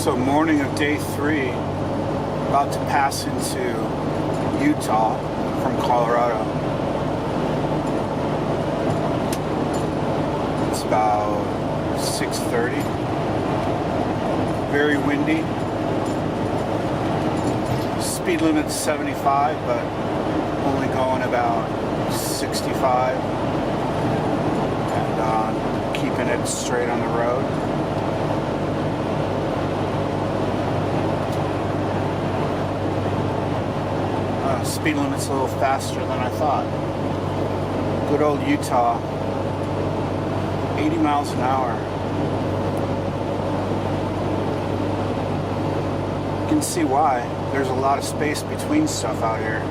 So morning of day 3, about to pass into Utah from Colorado. It's about 6:30. Very windy. Speed limit's 75, but only going about 65. And keeping it straight on the road. Speed limit's a little faster than I thought. Good old Utah, 80 miles an hour. You can see why. There's a lot of space between stuff out here.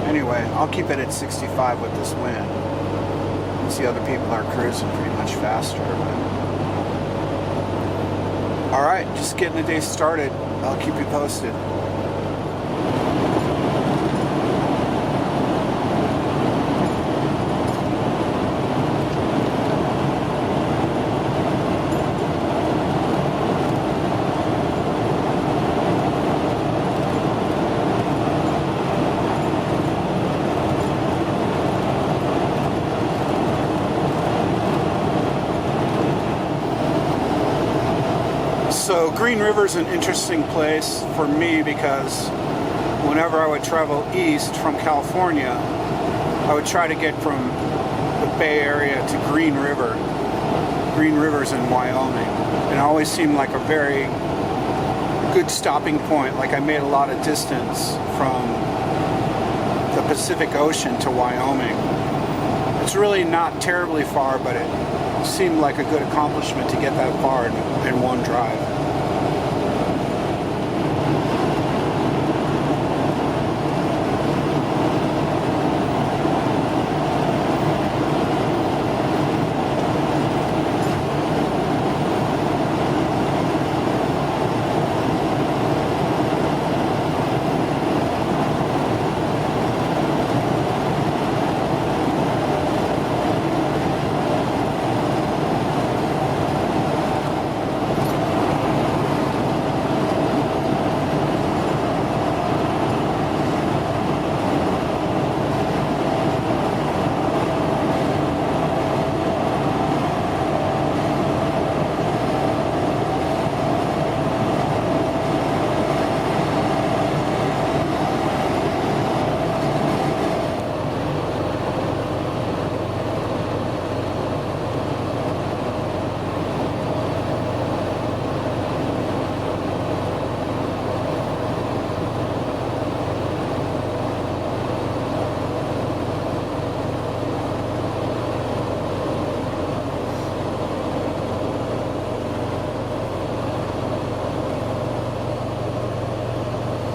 Anyway, I'll keep it at 65 with this wind. You can see other people are cruising pretty much faster. Alright, just getting the day started. I'll keep you posted. So Green River's an interesting place for me because whenever I would travel east from California, I would try to get from the Bay Area to Green River. Green River's in Wyoming. And it always seemed like a very good stopping point. Like I made a lot of distance from the Pacific Ocean to Wyoming. It's really not terribly far, but it seemed like a good accomplishment to get that far in one drive.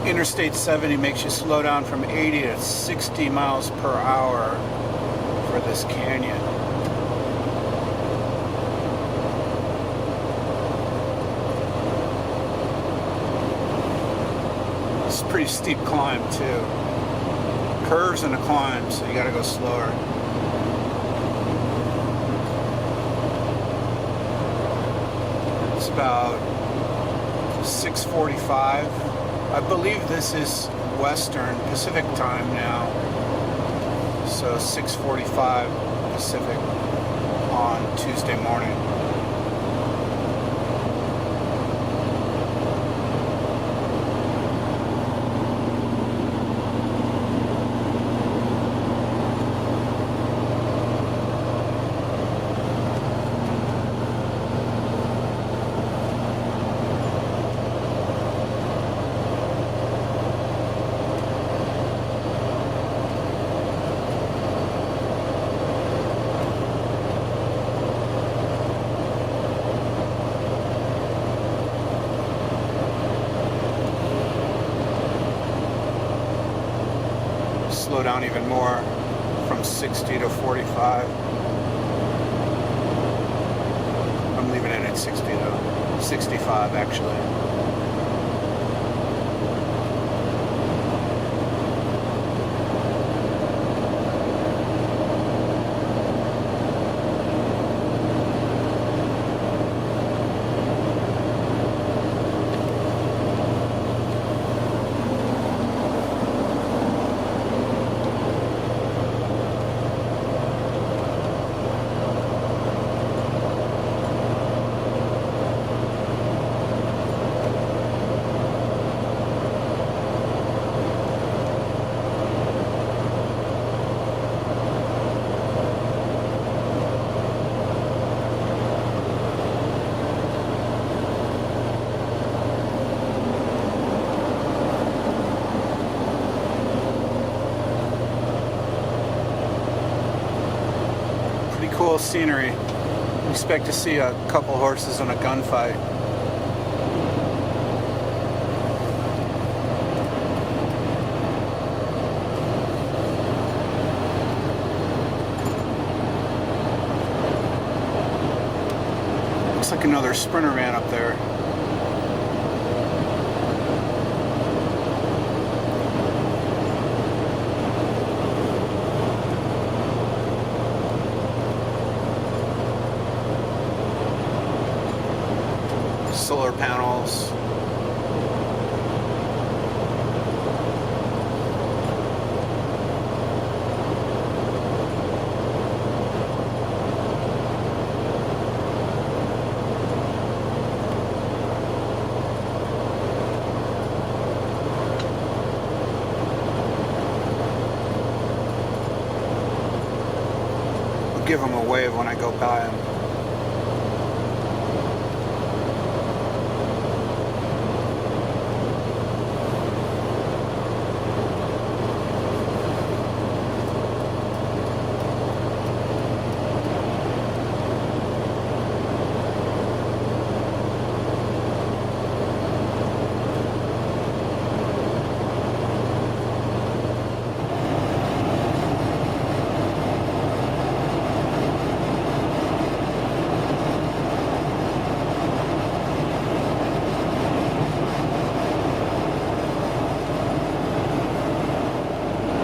Interstate 70 makes you slow down from 80 to 60 miles per hour for this canyon. It's a pretty steep climb too. Curves and a climb, so you gotta go slower. It's about 6:45. I believe this is Western Pacific time now, so 6:45 Pacific on Tuesday morning. Slow down even more from 60 to 45. I'm leaving it at 60 though. 65 actually. cool scenery. Expect to see a couple horses in a gunfight. Looks like another Sprinter van up there. Solar panels. I'll give them a wave when I go by them.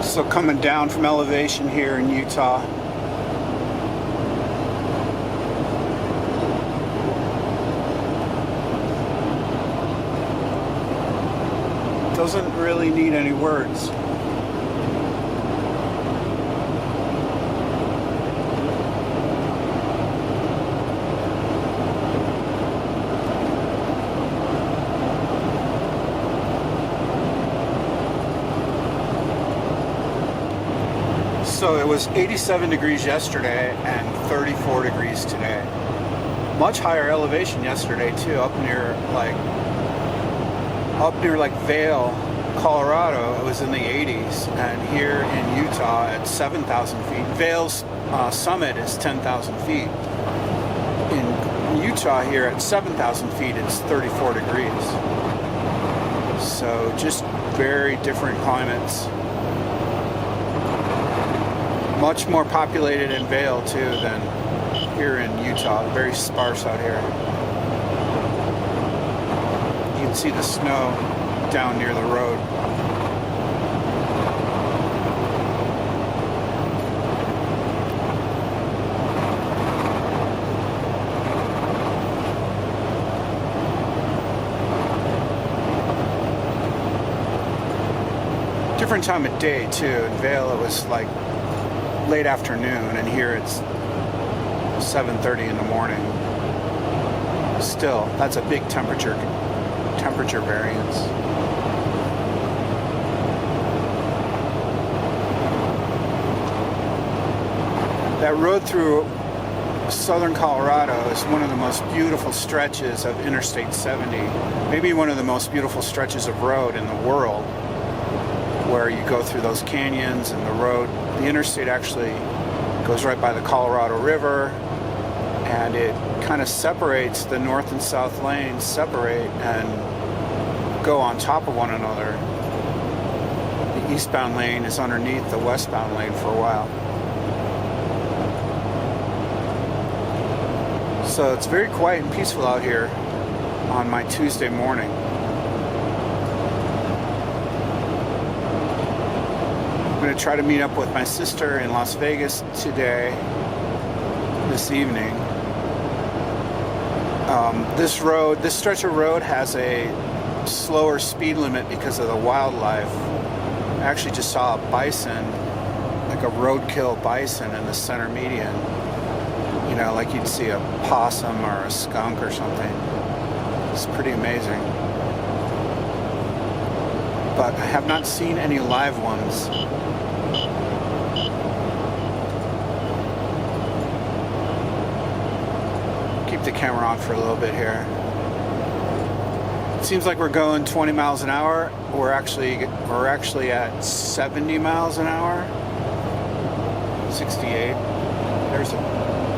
So coming down from elevation here in Utah. Doesn't really need any words. So it was 87 degrees yesterday and 34 degrees today. Much higher elevation yesterday too, up near like Vail, Colorado. It was in the 80s, and here in Utah at 7,000 feet. Vail's summit is 10,000 feet. In Utah here at 7,000 feet, it's 34 degrees. So just very different climates. Much more populated in Vail too than here in Utah. Very sparse out here. You can see the snow down near the road. Different time of day too. In Vail it was like late afternoon, and here it's 7:30 in the morning. Still, that's a big temperature variance. That road through southern Colorado is one of the most beautiful stretches of Interstate 70, maybe one of the most beautiful stretches of road in the world, where you go through those canyons and the road. The interstate actually goes right by the Colorado River, and it kind of separates, the north and south lanes separate and go on top of one another. The eastbound lane is underneath the westbound lane for a while. So it's very quiet and peaceful out here on my Tuesday morning. I'm going to try to meet up with my sister in Las Vegas this evening. This stretch of road has a slower speed limit because of the wildlife. I actually just saw a bison, like a roadkill bison in the center median. You know, like you'd see a possum or a skunk or something. It's pretty amazing. But I have not seen any live ones. Keep the camera on for a little bit here. It seems like we're going 20 miles an hour. We're actually at 70 miles an hour. 68.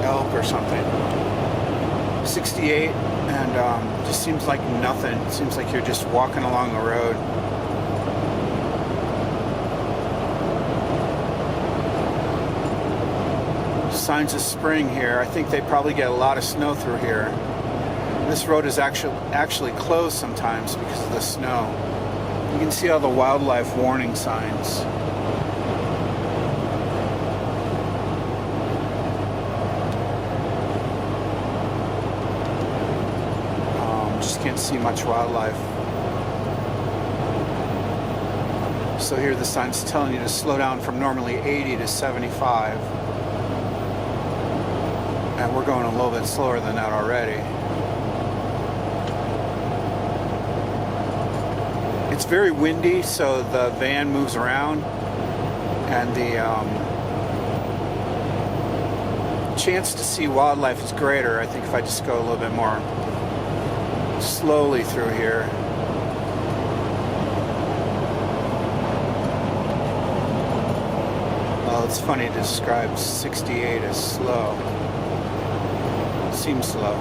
elk or something. 68, and just seems like nothing. It seems like you're just walking along the road. Signs of spring here. I think they probably get a lot of snow through here. This road is actually closed sometimes because of the snow. You can see all the wildlife warning signs. Just can't see much wildlife. So here the sign's telling you to slow down from normally 80 to 75. And we're going a little bit slower than that already. It's very windy, so the van moves around, and the chance to see wildlife is greater, I think, if I just go a little bit more slowly through here. Well, it's funny to describe 68 as slow. Seems slow.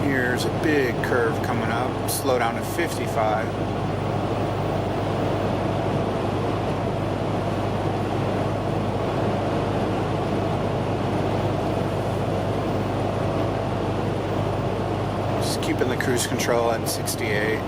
Here's a big curve coming up. Slow down to 55. Just keeping the cruise control at 68.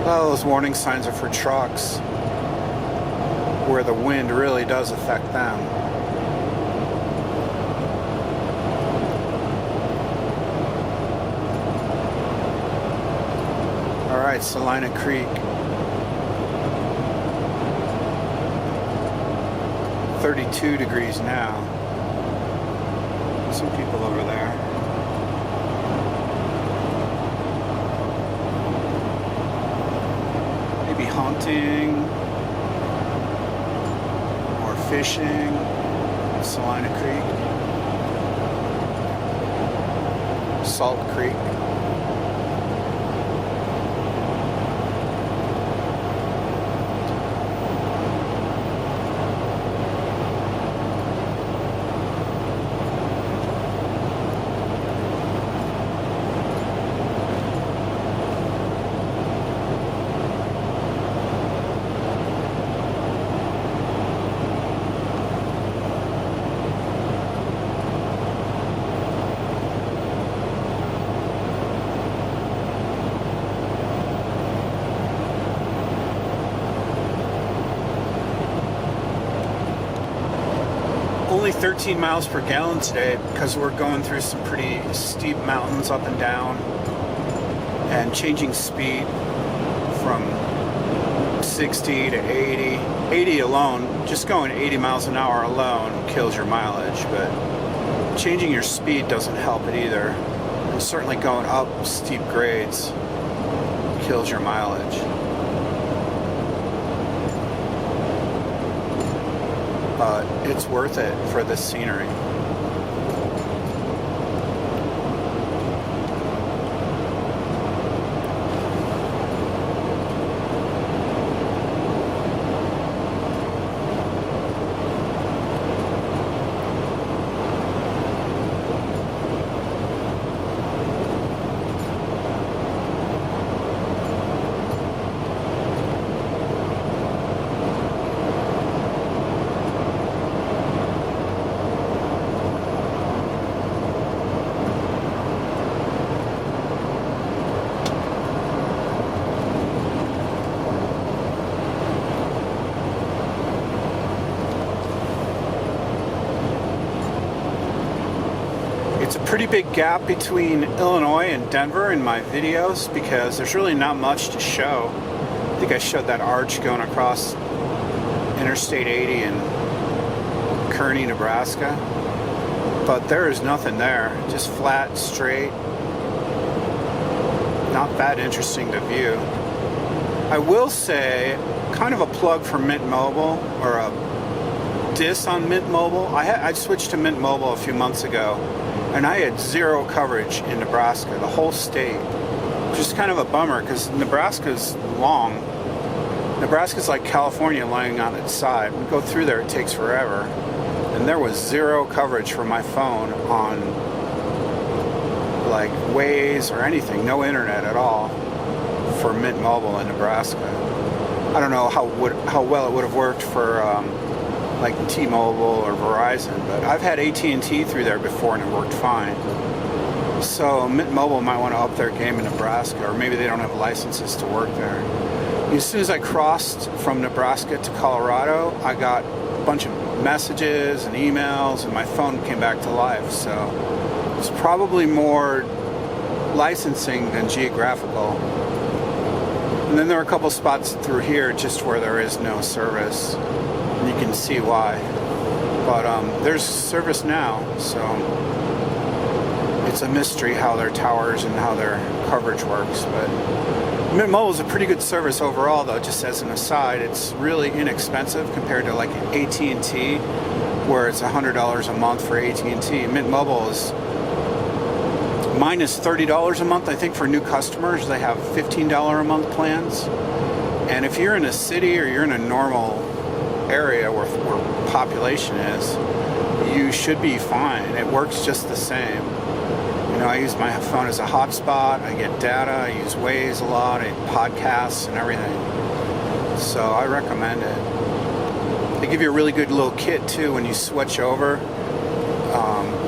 Well, those warning signs are for trucks, where the wind really does affect them. All right, Salina Creek. 32 degrees now. Some people over there. Hunting or fishing, Salina Creek, Salt Creek. Only 13 miles per gallon today because we're going through some pretty steep mountains up and down, and changing speed from 60 to 80. 80 alone, just going 80 miles an hour alone kills your mileage, but changing your speed doesn't help it either. And certainly going up steep grades kills your mileage. But it's worth it for this scenery. It's a pretty big gap between Illinois and Denver in my videos because there's really not much to show. I think I showed that arch going across Interstate 80 in Kearney, Nebraska. But there is nothing there. Just flat, straight, not that interesting to view. I will say, kind of a plug for Mint Mobile, or a diss on Mint Mobile. I switched to Mint Mobile a few months ago, and I had zero coverage in Nebraska, the whole state. Which is kind of a bummer, because Nebraska's long. Nebraska's like California lying on its side. We go through there, it takes forever. And there was zero coverage for my phone on like Waze or anything, no internet at all for Mint Mobile in Nebraska. I don't know how well it would have worked for like T-Mobile or Verizon, but I've had AT&T through there before and it worked fine. So Mint Mobile might want to up their game in Nebraska, or maybe they don't have licenses to work there. As soon as I crossed from Nebraska to Colorado, I got a bunch of messages and emails, and my phone came back to life. So it's probably more licensing than geographical. And then there are a couple spots through here just where there is no service, and you can see why. But there's service now, so it's a mystery how their towers and how their coverage works. But Mint Mobile is a pretty good service overall, though. Just as an aside, it's really inexpensive compared to like AT&T, where it's $100 a month for AT&T. Mint Mobile is minus $30 a month, I think, for new customers. They have $15 a month plans. And if you're in a city or you're in a normal area where population is, you should be fine. It works just the same. You know, I use my phone as a hotspot. I get data. I use Waze a lot, and podcasts and everything. So I recommend it. They give you a really good little kit too when you switch over.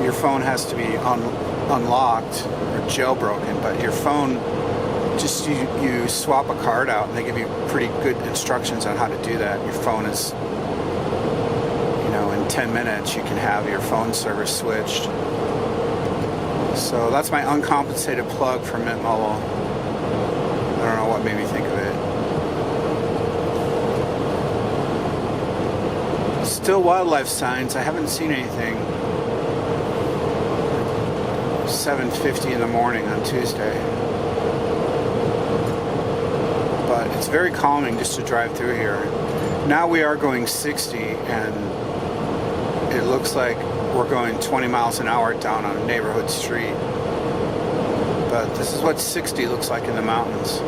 Your phone has to be unlocked or jailbroken, but your phone, just you swap a card out, and they give you pretty good instructions on how to do that. Your phone is, you know, in 10 minutes you can have your phone service switched. So that's my uncompensated plug for Mint Mobile. I don't know what made me think of it. Still wildlife signs. I haven't seen anything. 7:50 in the morning on Tuesday. But it's very calming just to drive through here. Now we are going 60, and it looks like we're going 20 miles an hour down on a neighborhood street. But this is what 60 looks like in the mountains.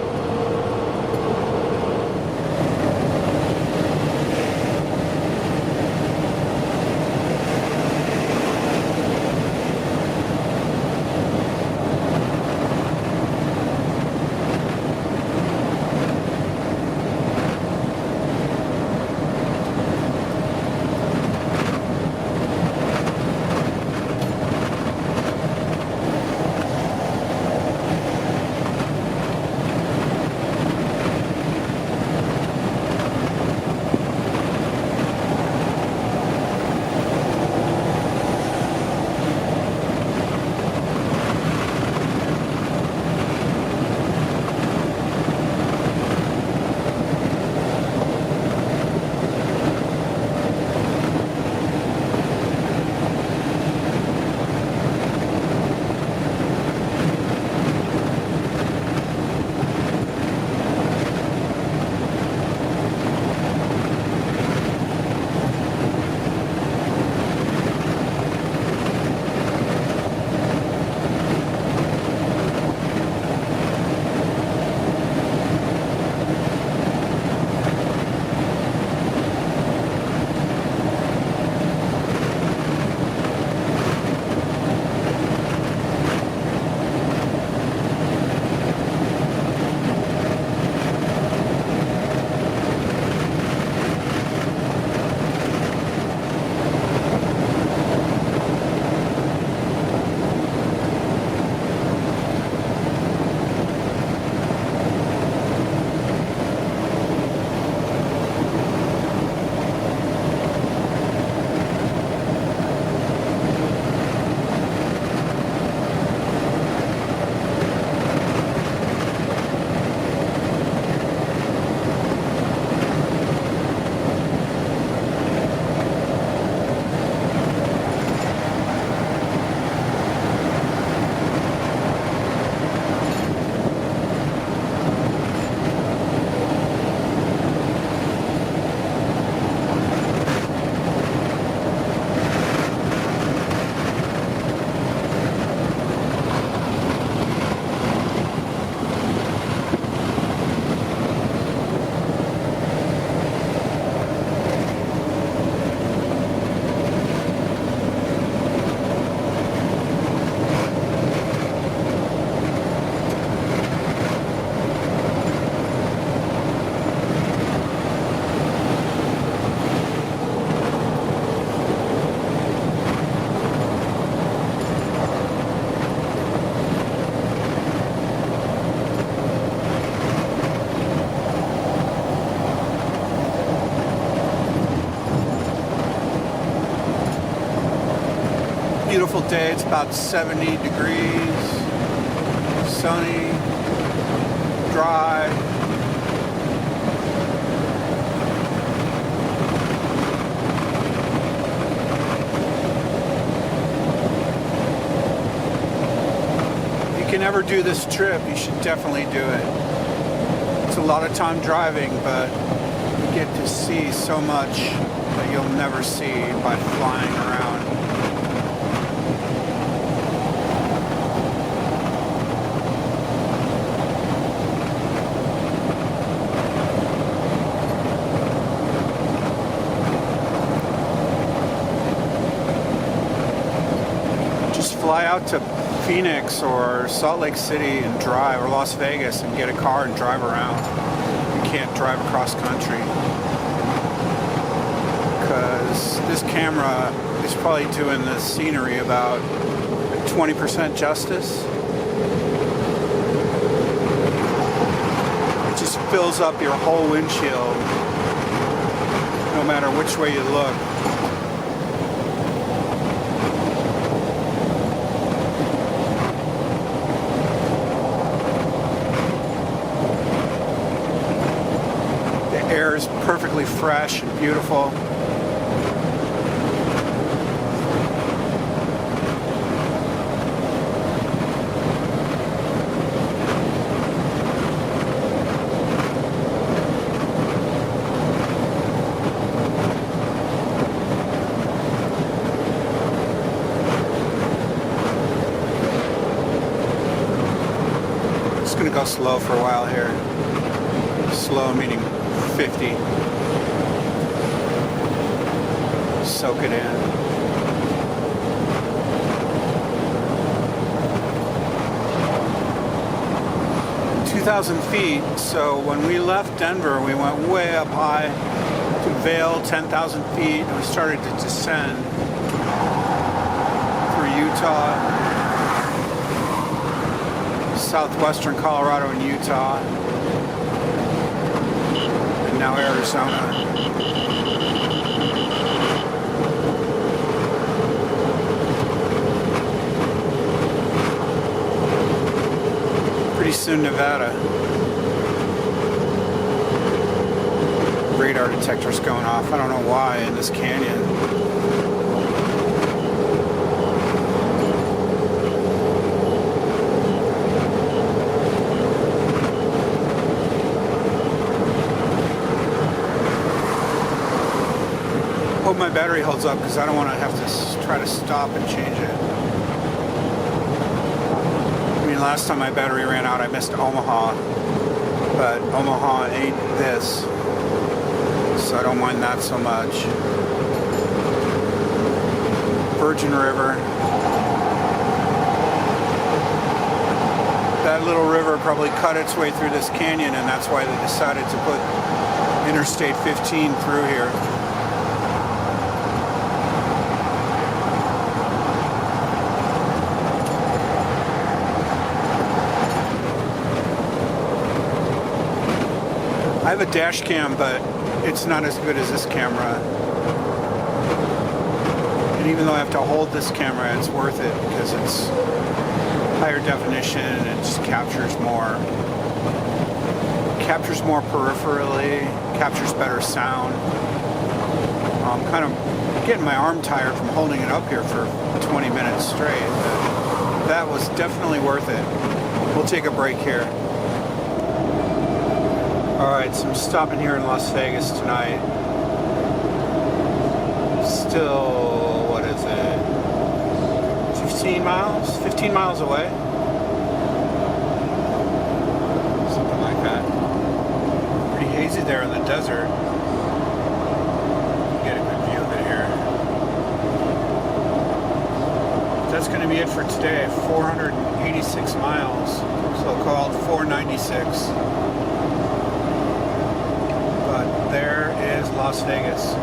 beautiful day. It's about 70 degrees, sunny, dry. If you can ever do this trip, you should definitely do it. It's a lot of time driving, but you get to see so much that you'll never see by flying around. Just fly out to Phoenix or Salt Lake City and drive, or Las Vegas and get a car and drive around. You can't drive across country because this camera is probably doing the scenery about 20% justice. It just fills up your whole windshield no matter which way you look. Air is perfectly fresh and beautiful. Just gonna go slow for a while here. Slow meaning 50. Soak it in. "2,000 feet, so when we left Denver, we went way up high to Vail, 10,000 feet, and we started to descend through Utah, southwestern Colorado and Utah, now Arizona. Pretty soon Nevada. Radar detector's going off. I don't know why in this canyon. Hope my battery holds up because I don't want to have to try to stop and change it. I mean, last time my battery ran out, I missed Omaha, but Omaha ain't this, so I don't mind that so much. Virgin River. That little river probably cut its way through this canyon, and that's why they decided to put Interstate 15 through here. I have a dash cam, but it's not as good as this camera. And even though I have to hold this camera, it's worth it because it's higher definition and it just captures more. Captures more peripherally, captures better sound. I'm kind of getting my arm tired from holding it up here for 20 minutes straight. But that was definitely worth it. We'll take a break here. Alright, so I'm stopping here in Las Vegas tonight. Still, what is it? 15 miles? 15 miles away? Something like that. Pretty hazy there in the desert. Get a good view of it here. That's going to be it for today. 486 miles. So-called 496. There is Las Vegas.